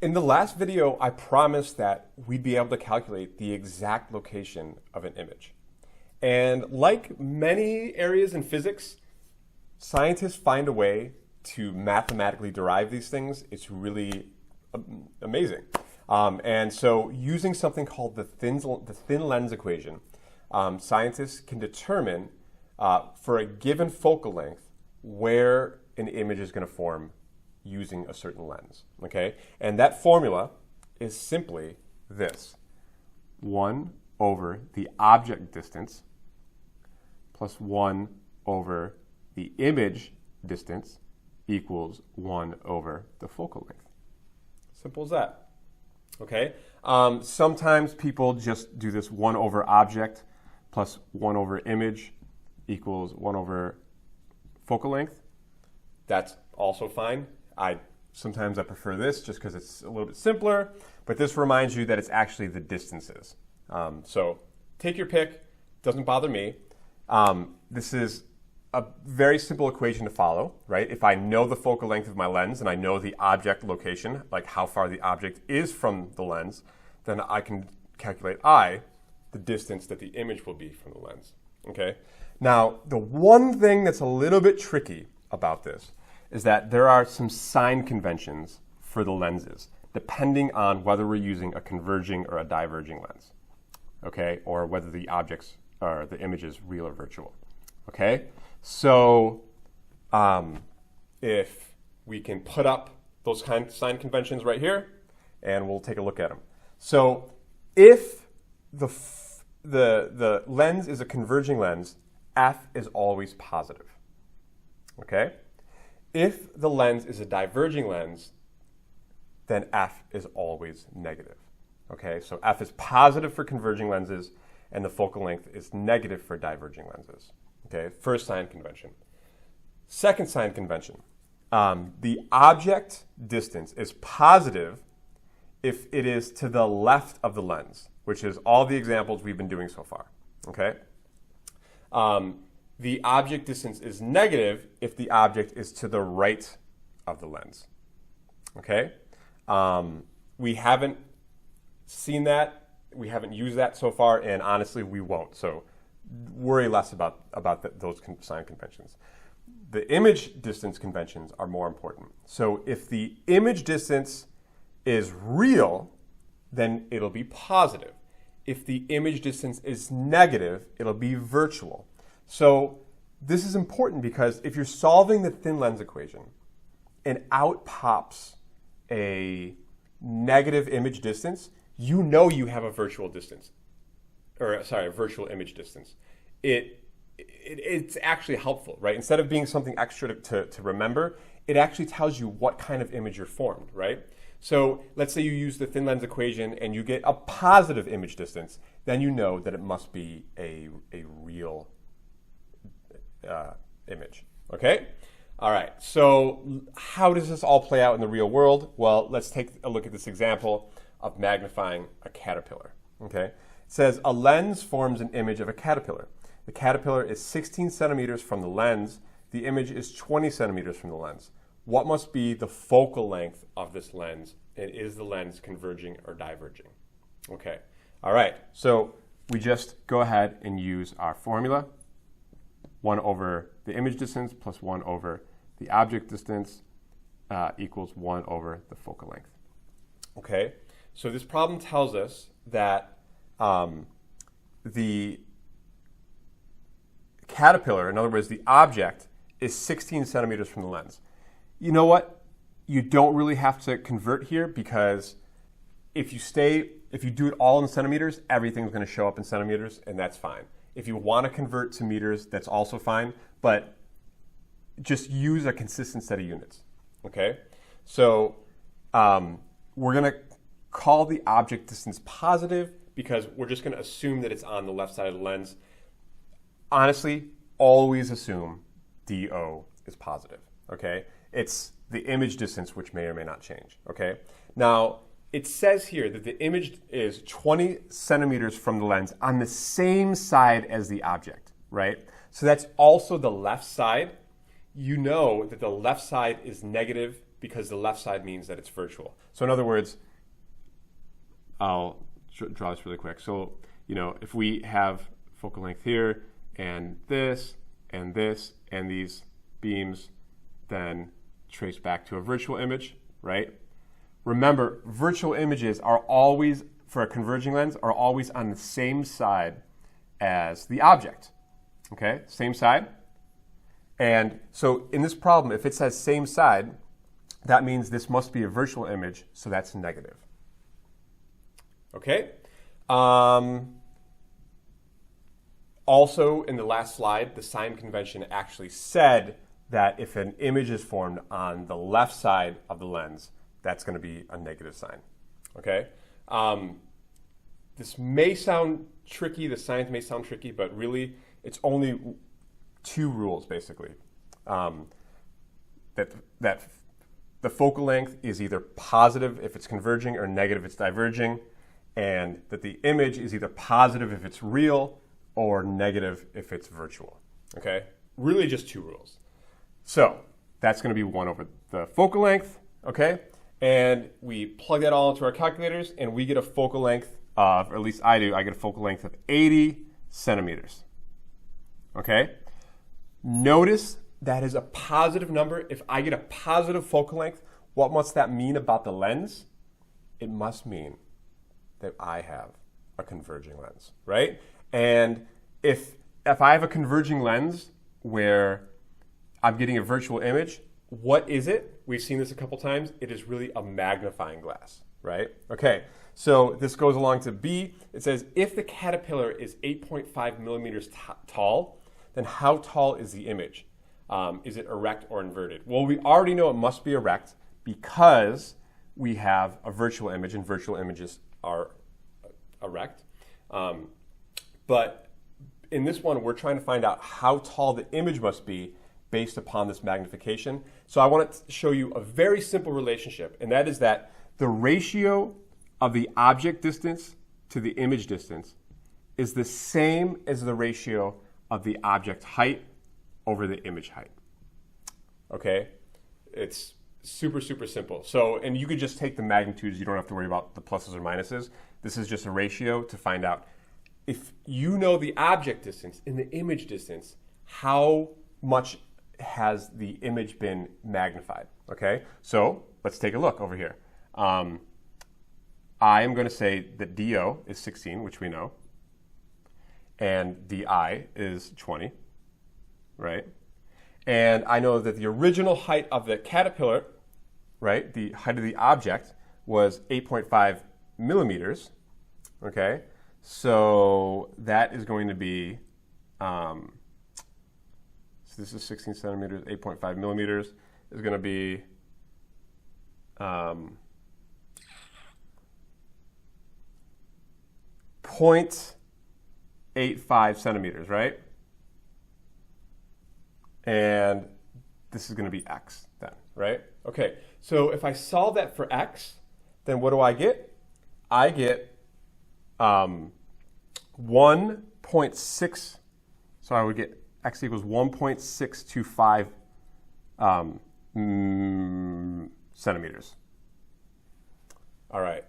In the last video, I promised that we'd be able to calculate the exact location of an image. And like many areas in physics, scientists find a way to mathematically derive these things. It's really amazing. And so using something called the thin lens equation, scientists can determine for a given focal length where an image is going to form using a certain lens, okay? And that formula is simply this: 1 over the object distance plus 1 over the image distance equals 1 over the focal length. Simple as that, okay? Sometimes people just do this 1 over object plus 1 over image equals 1 over focal length. That's also fine. Sometimes I prefer this just because it's a little bit simpler, but this reminds you that it's actually the distances. So take your pick, doesn't bother me. This is a very simple equation to follow, right? If I know the focal length of my lens and I know the object location, like how far the object is from the lens, then I can calculate the distance that the image will be from the lens, okay? Now, the one thing that's a little bit tricky about this is that there are some sign conventions for the lenses, depending on whether we're using a converging or a diverging lens, okay? Or whether the objects or the image is real or virtual, okay? So if we can put up those kind of sign conventions right here, and we'll take a look at them. So if the lens is a converging lens, f is always positive, okay? If the lens is a diverging lens, then f is always negative, okay? So f is positive for converging lenses, and the focal length is negative for diverging lenses, okay? First sign convention. Second sign convention, the object distance is positive if it is to the left of the lens, which is all the examples we've been doing so far, okay? The object distance is negative if the object is to the right of the lens, okay? We haven't seen that. We haven't used that so far, and honestly, we won't. So worry less about those sign conventions. The image distance conventions are more important. So if the image distance is real, then it'll be positive. If the image distance is negative, it'll be virtual. So this is important because if you're solving the thin lens equation and out pops a negative image distance, you know you have a virtual distance, or sorry, a virtual image distance. It's actually helpful, right? Instead of being something extra to remember, it actually tells you what kind of image you're formed, right? So let's say you use the thin lens equation and you get a positive image distance, then you know that it must be a real image, okay? All right, so how does this all play out in the real world? Well, let's take a look at this example of magnifying a caterpillar, okay? It says a lens forms an image of a caterpillar. The caterpillar is 16 centimeters from the lens. The image is 20 centimeters from the lens. What must be the focal length of this lens? And is the lens converging or diverging? Okay, all right, so we just go ahead and use our formula. 1 over the image distance plus 1 over the object distance equals 1 over the focal length. Okay, so this problem tells us that the caterpillar, in other words, the object, is 16 centimeters from the lens. You know what? You don't really have to convert here because if you do it all in centimeters, everything's going to show up in centimeters, and that's fine. If you want to convert to meters, that's also fine, but just use a consistent set of units, okay? So we're going to call the object distance positive because we're just going to assume that it's on the left side of the lens. Honestly, always assume DO is positive, okay? It's the image distance which may or may not change, okay? Now, it says here that the image is 20 centimeters from the lens on the same side as the object, right? So that's also the left side. You know that the left side is negative because the left side means that it's virtual. So in other words, I'll draw this really quick. So, if we have focal length here, and this, and this, and these beams then trace back to a virtual image, right? Remember, virtual images are always, for a converging lens, are always on the same side as the object, okay? Same side. And so in this problem, if it says same side, that means this must be a virtual image, so that's negative. Okay? Also, in the last slide, the sign convention actually said that if an image is formed on the left side of the lens, that's going to be a negative sign. Okay? This may sound tricky, the science may sound tricky, but really it's only two rules, basically. That the focal length is either positive if it's converging or negative if it's diverging, and that the image is either positive if it's real or negative if it's virtual. Okay? Really just two rules. So that's going to be 1 over the focal length, okay? And we plug that all into our calculators, and we get a focal length of, or at least I do, I get a focal length of 80 centimeters. Okay? Notice that is a positive number. If I get a positive focal length, what must that mean about the lens? It must mean that I have a converging lens, right? And if I have a converging lens where I'm getting a virtual image, what is it? We've seen this a couple times. It is really a magnifying glass, right? Okay, so this goes along to B. It says, if the caterpillar is 8.5 millimeters tall, then how tall is the image? Is it erect or inverted? Well, we already know it must be erect because we have a virtual image, and virtual images are erect. But in this one, we're trying to find out how tall the image must be based upon this magnification. So I want to show you a very simple relationship, and that is that the ratio of the object distance to the image distance is the same as the ratio of the object height over the image height. Okay? It's super, super simple. So, and you could just take the magnitudes. You don't have to worry about the pluses or minuses. This is just a ratio to find out if you know the object distance and the image distance, how much has the image been magnified, okay? So let's take a look over here. I am going to say that DO is 16, which we know, and DI is 20, right? And I know that the original height of the caterpillar, right, the height of the object was 8.5 millimeters, okay? So that is going to be, so this is 16 centimeters, 8.5 millimeters is going to be 0.85 centimeters, right? And this is going to be x then, right? Okay, so if I solve that for x, then what do I get? I get 1.6, so I would get x equals 1.625 centimeters. All right.